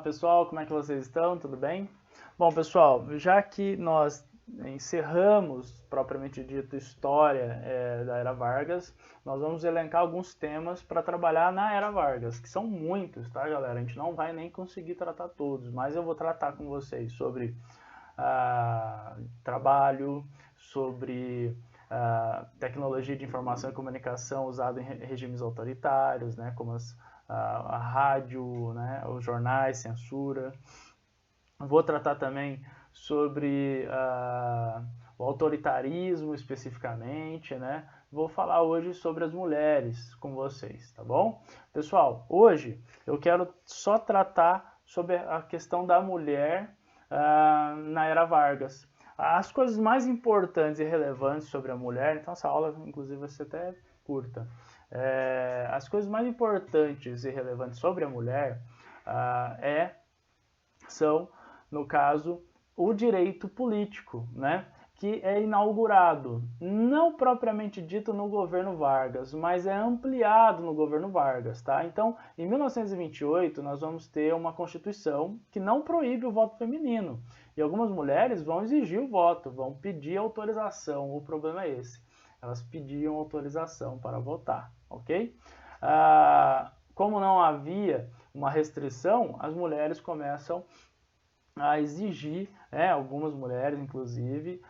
pessoal, como é que vocês estão? Tudo bem? Bom, pessoal, já que nós encerramos, propriamente dito, história da Era Vargas, nós vamos elencar alguns temas para trabalhar na Era Vargas, que são muitos, tá, galera? A gente não vai nem conseguir tratar todos, mas eu vou tratar com vocês sobre trabalho, sobre tecnologia de informação e comunicação usada em regimes autoritários, né, como a rádio, né, os jornais, censura. Vou tratar também sobre o autoritarismo especificamente, né? Vou falar hoje sobre as mulheres com vocês, tá bom? Pessoal, hoje eu quero só tratar sobre a questão da mulher na Era Vargas. As coisas mais importantes e relevantes sobre a mulher, então essa aula inclusive vai ser até curta. As coisas mais importantes e relevantes sobre a mulher são, no caso, o direito político, né? Que é inaugurado, não propriamente dito no governo Vargas, mas é ampliado no governo Vargas, tá? Então, em 1928, nós vamos ter uma Constituição que não proíbe o voto feminino. E algumas mulheres vão exigir o voto, vão pedir autorização. O problema é esse. Elas pediam autorização para votar, ok? Como não havia uma restrição, as mulheres começam a exigir, algumas mulheres, inclusive,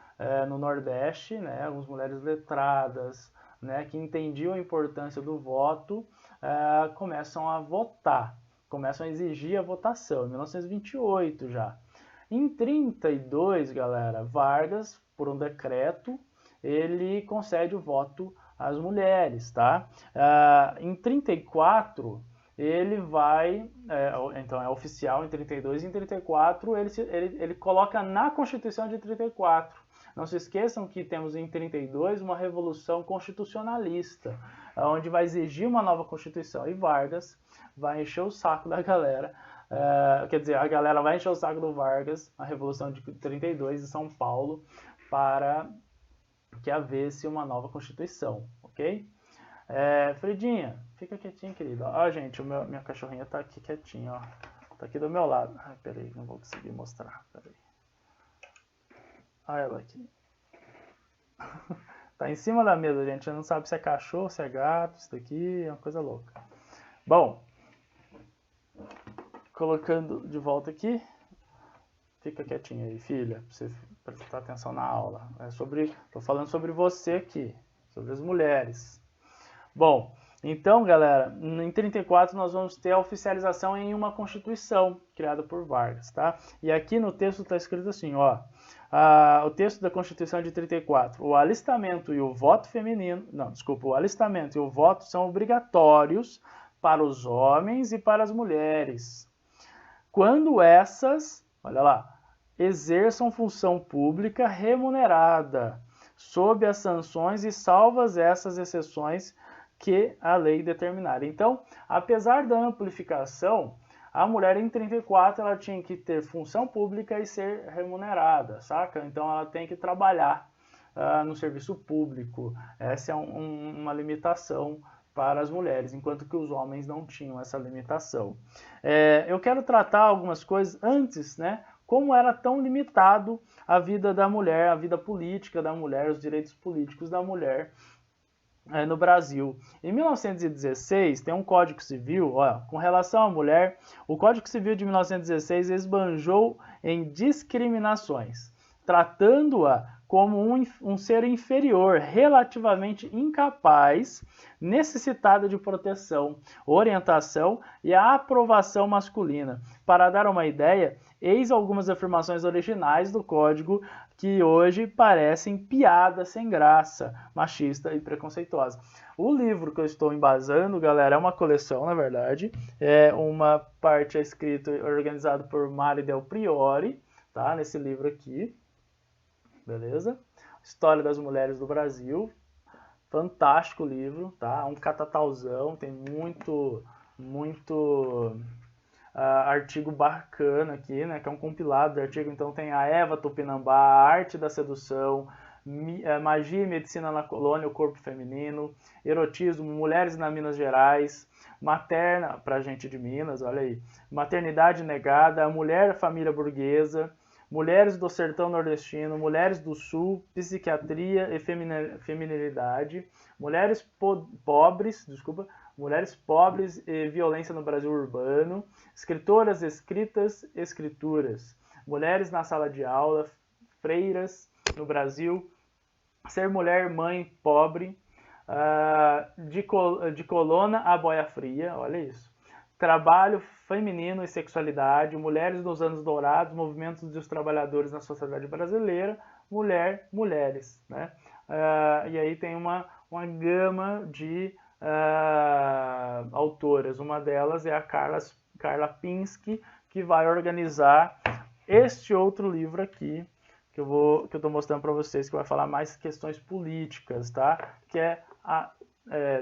no Nordeste, né, algumas mulheres letradas, né, que entendiam a importância do voto, começam a votar, começam a exigir a votação, em 1928 já. Em 32, galera, Vargas, por um decreto, ele concede o voto às mulheres, tá? Em 34, ele vai, então é oficial em 32, e em 34 ele coloca na Constituição de 34. Não se esqueçam que temos em 32 uma revolução constitucionalista, onde vai exigir uma nova Constituição, e Vargas vai encher o saco da galera, quer dizer, a galera vai encher o saco do Vargas, a revolução de 32 em São Paulo, para que havesse uma nova Constituição, ok? Fredinha, fica quietinha, querida. Ó, gente, minha cachorrinha tá aqui quietinha, ó. Tá aqui do meu lado. Ai, peraí, não vou conseguir mostrar. Peraí. Olha ela aqui. Tá em cima da mesa, gente. Não sabe se é cachorro, se é gato. Isso daqui é uma coisa louca. Bom, colocando de volta aqui. Fica quietinha aí, filha, pra você prestar atenção na aula. Tô falando sobre você aqui, sobre as mulheres. Bom, então, galera, em 34 nós vamos ter a oficialização em uma Constituição criada por Vargas, tá? E aqui no texto está escrito assim, ó, o texto da Constituição de 34, o alistamento e o voto feminino, o alistamento e o voto são obrigatórios para os homens e para as mulheres, quando essas, olha lá, exerçam função pública remunerada, sob as sanções e salvas essas exceções que a lei determinar. Então, apesar da amplificação, a mulher em 34 ela tinha que ter função pública e ser remunerada, saca? Então ela tem que trabalhar no serviço público. Essa é uma limitação para as mulheres, enquanto que os homens não tinham essa limitação. Eu quero tratar algumas coisas antes, né? Como era tão limitado a vida da mulher, a vida política da mulher, os direitos políticos da mulher no Brasil. Em 1916, tem um Código Civil, com relação à mulher, o Código Civil de 1916 esbanjou em discriminações, tratando-a como um ser inferior, relativamente incapaz, necessitada de proteção, orientação e a aprovação masculina. Para dar uma ideia, eis algumas afirmações originais do Código que hoje parecem piada sem graça, machista e preconceituosa. O livro que eu estou embasando, galera, é uma coleção, na verdade. Uma parte é escrito e organizado por Mari Del Priore, tá? Nesse livro aqui. Beleza? História das Mulheres do Brasil. Fantástico livro, tá? Um catatauzão, tem muito artigo bacana aqui, né? Que é um compilado de artigo. Então tem a Eva Tupinambá, a arte da sedução, Magia e Medicina na Colônia, o Corpo Feminino, Erotismo, Mulheres na Minas Gerais, Materna, pra gente de Minas, olha aí, Maternidade Negada, Mulher, a Família Burguesa, Mulheres do Sertão Nordestino, Mulheres do Sul, Psiquiatria e Feminilidade, Mulheres Pobres e Violência no Brasil Urbano, Escritoras, Escrituras, Mulheres na Sala de Aula, Freiras no Brasil, Ser Mulher, Mãe, Pobre, de Colona a Boia Fria, olha isso. Trabalho feminino e sexualidade, mulheres nos anos dourados, movimentos dos trabalhadores na sociedade brasileira, mulheres, né? E aí tem uma gama de autoras. Uma delas é a Carla Pinsky, que vai organizar este outro livro aqui, que eu estou mostrando para vocês, que vai falar mais questões políticas, tá? Que é a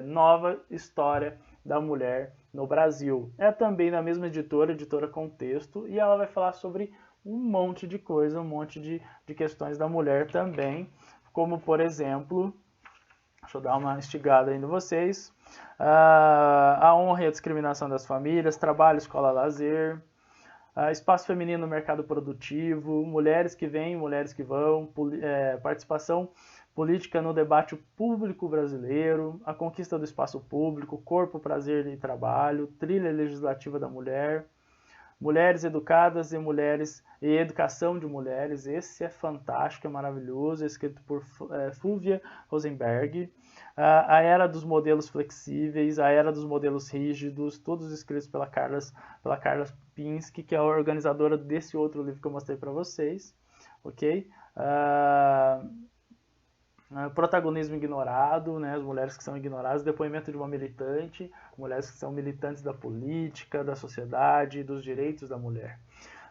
Nova História da Mulher no Brasil. É também da mesma editora Contexto, e ela vai falar sobre um monte de coisa, um monte de questões da mulher também, como, por exemplo, deixa eu dar uma instigada aí em vocês, a honra e a discriminação das famílias, trabalho, escola, lazer, espaço feminino no mercado produtivo, mulheres que vêm, mulheres que vão, participação política no debate público brasileiro, a conquista do espaço público, corpo, prazer e trabalho, trilha legislativa da mulher, mulheres educadas e educação de mulheres. Esse é fantástico, é maravilhoso, é escrito por Fulvia Rosenberg. A era dos modelos flexíveis, a era dos modelos rígidos, todos escritos pela Carla Pinsky, que é a organizadora desse outro livro que eu mostrei para vocês, ok? Protagonismo ignorado, né? As mulheres que são ignoradas, depoimento de uma militante, mulheres que são militantes da política, da sociedade, dos direitos da mulher.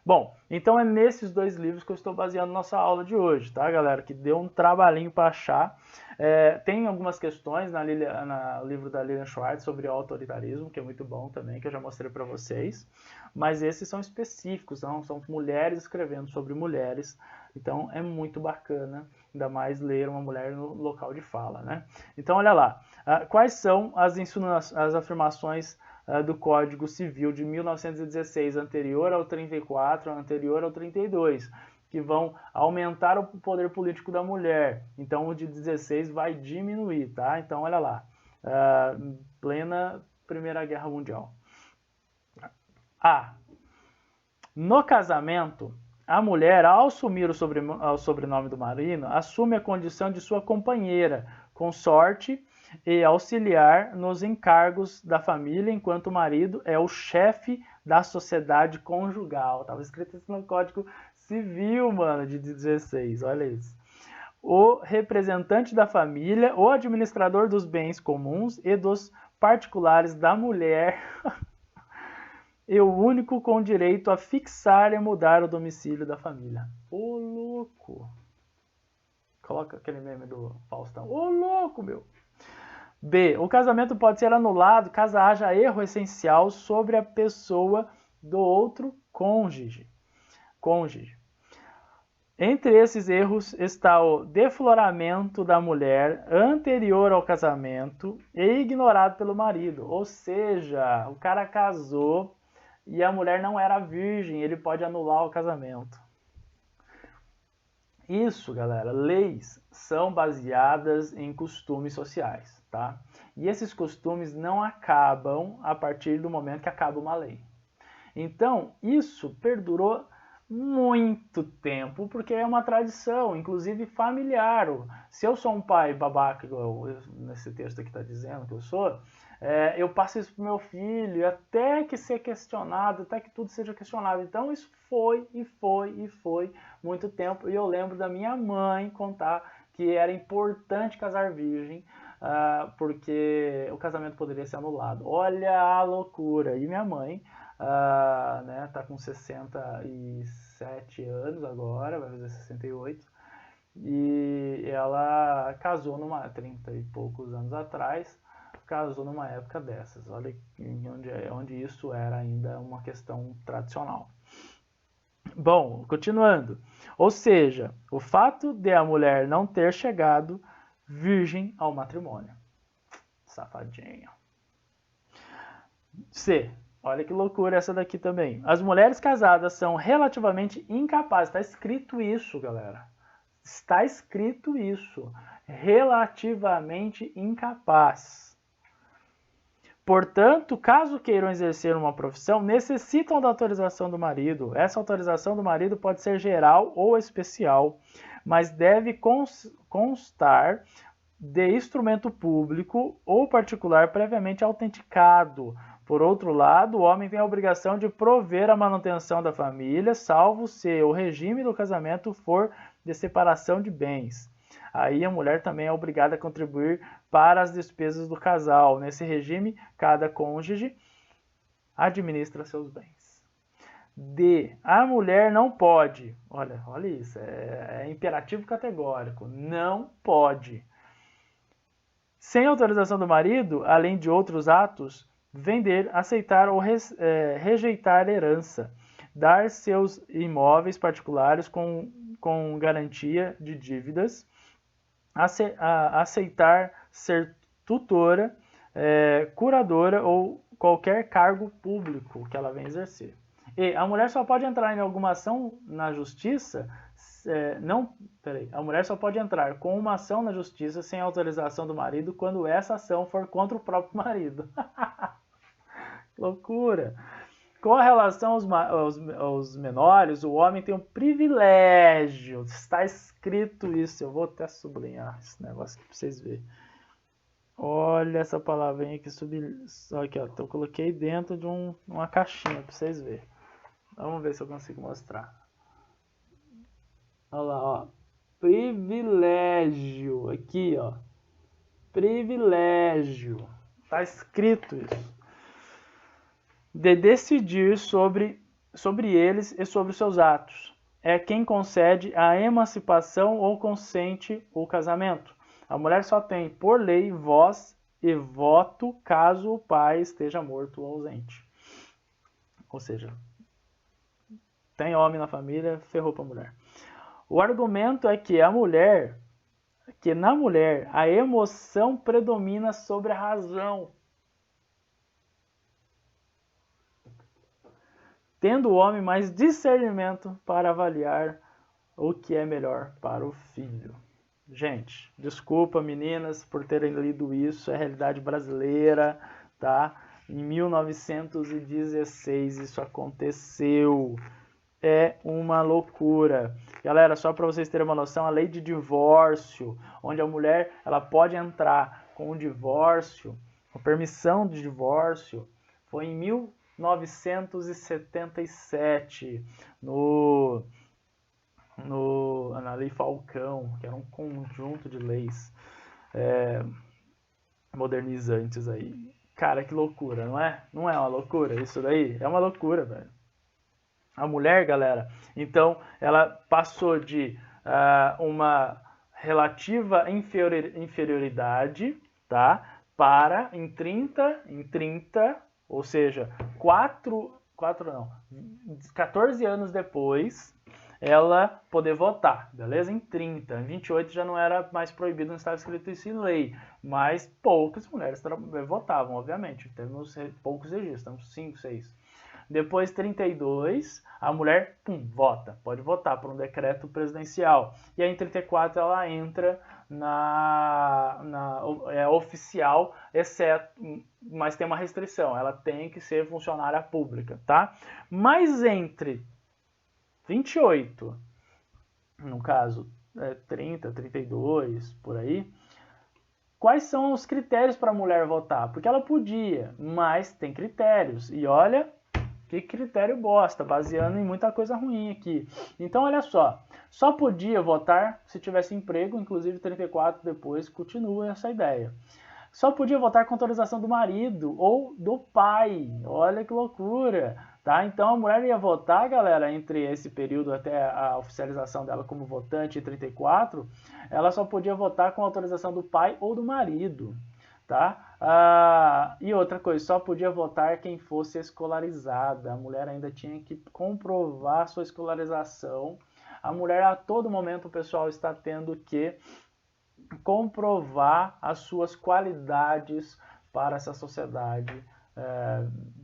Bom, então é nesses dois livros que eu estou baseando nossa aula de hoje, tá, galera? Que deu um trabalhinho para achar. Tem algumas questões no livro da Lilian Schwartz sobre o autoritarismo, que é muito bom também, que eu já mostrei para vocês. Mas esses são específicos, não? São mulheres escrevendo sobre mulheres. Então é muito bacana, ainda mais ler uma mulher no local de fala, né? Então olha lá, quais são as afirmações do Código Civil de 1916, anterior ao 34, anterior ao 32, que vão aumentar o poder político da mulher. Então o de 16 vai diminuir, tá? Então olha lá, plena Primeira Guerra Mundial. No casamento, a mulher, ao assumir o sobrenome do marido, assume a condição de sua companheira, consorte e auxiliar nos encargos da família, enquanto o marido é o chefe da sociedade conjugal. Estava escrito isso no Código Civil, mano, de 16, olha isso. O representante da família, o administrador dos bens comuns e dos particulares da mulher... e o único com direito a fixar e mudar o domicílio da família. Ô, louco! Coloca aquele meme do Faustão. Ô, louco, meu! B. O casamento pode ser anulado caso haja erro essencial sobre a pessoa do outro cônjuge. Entre esses erros está o defloramento da mulher anterior ao casamento e ignorado pelo marido. Ou seja, o cara casou e a mulher não era virgem, ele pode anular o casamento. Isso, galera, leis são baseadas em costumes sociais, tá? E esses costumes não acabam a partir do momento que acaba uma lei. Então, isso perdurou muito tempo, porque é uma tradição, inclusive familiar. Se eu sou um pai babaca, igual nesse texto aqui está dizendo que eu sou, eu passo isso para o meu filho, até que ser questionado, até que tudo seja questionado. Então isso foi muito tempo. E eu lembro da minha mãe contar que era importante casar virgem, porque o casamento poderia ser anulado. Olha a loucura! E minha mãe tá com 67 anos agora, vai fazer 68, e ela casou 30 e poucos anos atrás, casou numa época dessas. Olha onde isso era ainda uma questão tradicional. Bom, continuando. Ou seja, o fato de a mulher não ter chegado virgem ao matrimônio. Safadinho. C. Olha que loucura essa daqui também. As mulheres casadas são relativamente incapazes. Está escrito isso, galera. Está escrito isso. Relativamente incapaz. Portanto, caso queiram exercer uma profissão, necessitam da autorização do marido. Essa autorização do marido pode ser geral ou especial, mas deve constar de instrumento público ou particular previamente autenticado. Por outro lado, o homem tem a obrigação de prover a manutenção da família, salvo se o regime do casamento for de separação de bens. Aí a mulher também é obrigada a contribuir para as despesas do casal. Nesse regime, cada cônjuge administra seus bens. D. A mulher não pode, olha isso, é imperativo categórico, não pode, sem autorização do marido, além de outros atos, vender, aceitar ou rejeitar herança, dar seus imóveis particulares com garantia de dívidas, aceitar ser tutora, curadora ou qualquer cargo público que ela venha exercer. E a mulher só pode entrar em alguma ação na justiça, a mulher só pode entrar com uma ação na justiça sem autorização do marido quando essa ação for contra o próprio marido. Loucura! Com relação aos menores, o homem tem um privilégio. Está escrito isso. Eu vou até sublinhar esse negócio aqui para vocês verem. Olha essa palavrinha aqui. Aqui, ó, eu coloquei dentro de uma caixinha para vocês verem. Vamos ver se eu consigo mostrar. Olha lá, ó. Privilégio. Aqui, ó. Privilégio. Está escrito isso. De decidir sobre eles e sobre seus atos. É quem concede a emancipação ou consente o casamento. A mulher só tem, por lei, voz e voto caso o pai esteja morto ou ausente. Ou seja, tem homem na família, ferrou para a mulher. O argumento é que na mulher a emoção predomina sobre a razão, tendo o homem mais discernimento para avaliar o que é melhor para o filho. Gente, desculpa meninas por terem lido isso, é a realidade brasileira, tá? Em 1916 isso aconteceu. É uma loucura. Galera, só para vocês terem uma noção, a lei de divórcio, onde a mulher ela pode entrar com o divórcio, com permissão de divórcio, foi em 1977, na Lei Falcão, que era um conjunto de leis modernizantes aí. Cara, que loucura, não é? Não é uma loucura isso daí? É uma loucura, velho. A mulher, galera, então, ela passou de uma relativa inferioridade, tá? Para, em 30, ou seja, 14 anos depois, ela poder votar, beleza? Em 30, em 28 já não era mais proibido, não estava escrito isso em lei, mas poucas mulheres votavam, obviamente, temos poucos registros, temos 5, 6. Depois, 32, a mulher, vota, pode votar por um decreto presidencial. E aí, em 34, ela entra oficial, exceto, mas tem uma restrição, ela tem que ser funcionária pública, tá? Mas entre 28, no caso, 30, 32, por aí, quais são os critérios para a mulher votar? Porque ela podia, mas tem critérios. E olha, que critério bosta, baseando em muita coisa ruim aqui. Então, olha só podia votar se tivesse emprego, inclusive 34 depois continua essa ideia. Só podia votar com autorização do marido ou do pai. Olha que loucura, tá? Então a mulher ia votar, galera, entre esse período até a oficialização dela como votante em 34, ela só podia votar com autorização do pai ou do marido, tá? E outra coisa, só podia votar quem fosse escolarizada. A mulher ainda tinha que comprovar sua escolarização. A mulher, a todo momento, o pessoal está tendo que comprovar as suas qualidades para essa sociedade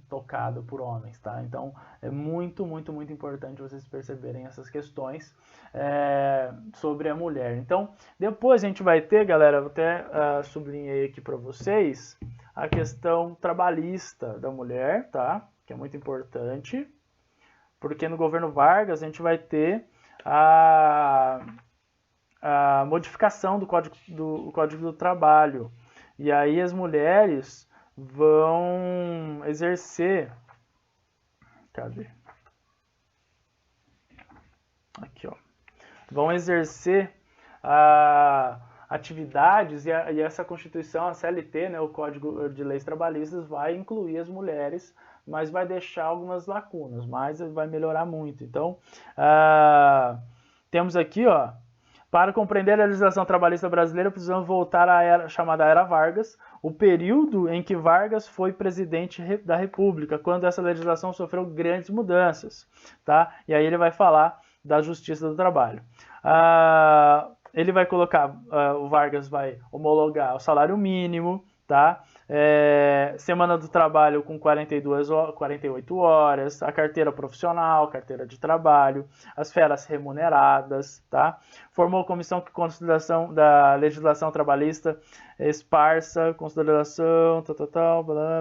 tocada por homens, tá? Então é muito, muito, muito importante vocês perceberem essas questões sobre a mulher. Então depois a gente vai ter, galera, eu até sublinhei aqui para vocês a questão trabalhista da mulher, tá? Que é muito importante, porque no governo Vargas a gente vai ter a modificação do Código do Trabalho. E aí as mulheres vão exercer... Cadê? Aqui, ó. Vão exercer atividades, e essa Constituição, a CLT, né, o Código de Leis Trabalhistas, vai incluir as mulheres, mas vai deixar algumas lacunas, mas vai melhorar muito. Então, temos aqui, ó, para compreender a legislação trabalhista brasileira, precisamos voltar à chamada Era Vargas, o período em que Vargas foi presidente da República, quando essa legislação sofreu grandes mudanças, tá? E aí ele vai falar da Justiça do Trabalho. Ele vai colocar, o Vargas vai homologar o salário mínimo, tá? Semana do trabalho com 48 horas, a carteira profissional, carteira de trabalho, as férias remuneradas, tá? Formou comissão de consideração da legislação trabalhista esparsa, consideração,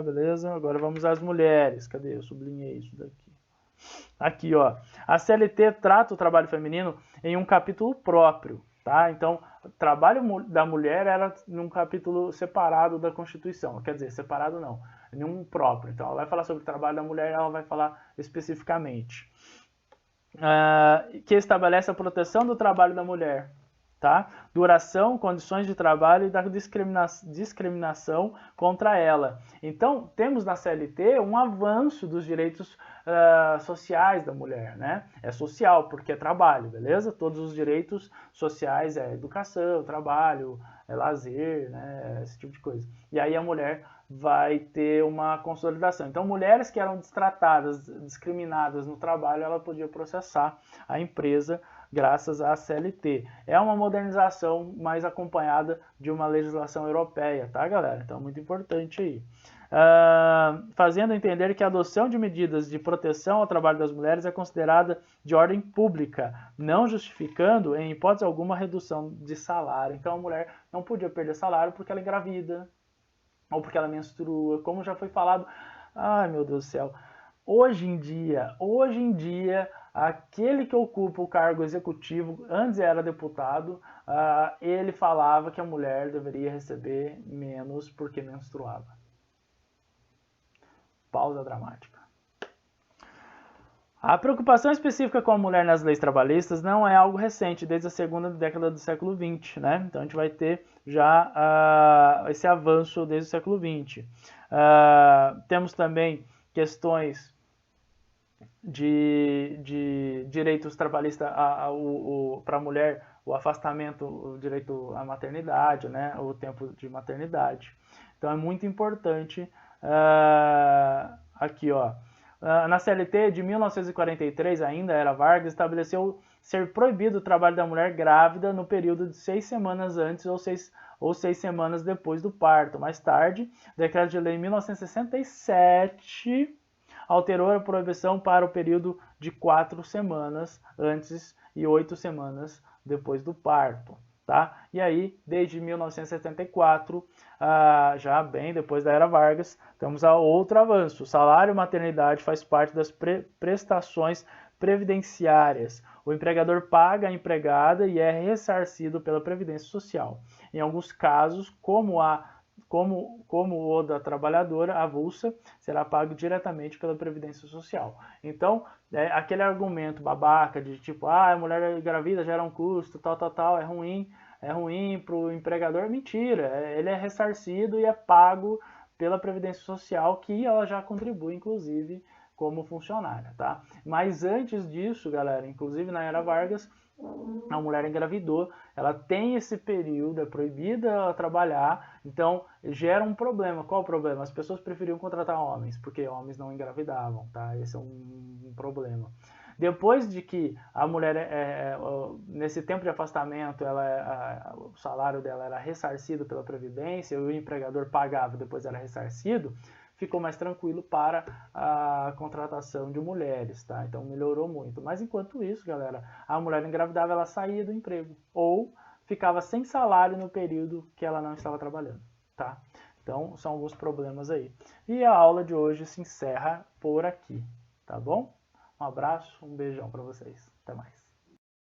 beleza? Agora vamos às mulheres. Cadê? Eu sublinhei isso daqui. Aqui, ó. A CLT trata o trabalho feminino em um capítulo próprio, tá? Então, o trabalho da mulher era num capítulo separado da Constituição. Quer dizer, separado não, em um próprio. Então, ela vai falar sobre o trabalho da mulher e ela vai falar especificamente. Que estabelece a proteção do trabalho da mulher, tá? Duração, condições de trabalho e da discriminação contra ela. Então, temos na CLT um avanço dos direitos sociais da mulher, né? É social, porque é trabalho, beleza? Todos os direitos sociais é educação, trabalho, é lazer, né? Esse tipo de coisa. E aí a mulher vai ter uma consolidação. Então, mulheres que eram destratadas, discriminadas no trabalho, ela podia processar a empresa graças à CLT. É uma modernização mais acompanhada de uma legislação europeia, tá, galera? Então, muito importante aí. Fazendo entender que a adoção de medidas de proteção ao trabalho das mulheres é considerada de ordem pública, não justificando, em hipótese alguma, redução de salário. Então, a mulher não podia perder salário porque ela é engravida, ou porque ela menstrua, como já foi falado. Ai, meu Deus do céu. Hoje em dia, aquele que ocupa o cargo executivo, antes era deputado, ele falava que a mulher deveria receber menos porque menstruava. Pausa dramática. A preocupação específica com a mulher nas leis trabalhistas não é algo recente, desde a segunda década do século XX, né? Então a gente vai ter já esse avanço desde o século XX. Temos também questões de direitos trabalhistas para a mulher, o afastamento, o direito à maternidade, né? O tempo de maternidade. Então é muito importante. Aqui, ó. Na CLT de 1943, ainda era Vargas, estabeleceu ser proibido o trabalho da mulher grávida no período de 6 semanas antes ou 6 semanas depois do parto. Mais tarde, decreto de lei em 1967 alterou a proibição para o período de 4 semanas antes e 8 semanas depois do parto. Tá? E aí, desde 1974, já bem depois da Era Vargas, temos outro avanço. O salário maternidade faz parte das prestações previdenciárias. O empregador paga a empregada e é ressarcido pela Previdência Social. Em alguns casos, como o da trabalhadora avulsa, será pago diretamente pela Previdência Social. Então, aquele argumento babaca de tipo, a mulher engravida gera um custo, tal, é ruim para o empregador, mentira. Ele é ressarcido e é pago pela Previdência Social, que ela já contribui, inclusive, como funcionária, tá? Mas antes disso, galera, inclusive na era Vargas, a mulher engravidou, ela tem esse período, é proibida ela trabalhar, então gera um problema. Qual o problema? As pessoas preferiam contratar homens, porque homens não engravidavam, tá? Esse é um problema. Depois de que a mulher, nesse tempo de afastamento, o salário dela era ressarcido pela Previdência, o empregador pagava, depois era ressarcido, ficou mais tranquilo para a contratação de mulheres, tá? Então melhorou muito. Mas enquanto isso, galera, a mulher engravidava, ela saía do emprego ou ficava sem salário no período que ela não estava trabalhando, tá? Então são alguns problemas aí. E a aula de hoje se encerra por aqui, tá bom? Um abraço, um beijão para vocês. Até mais.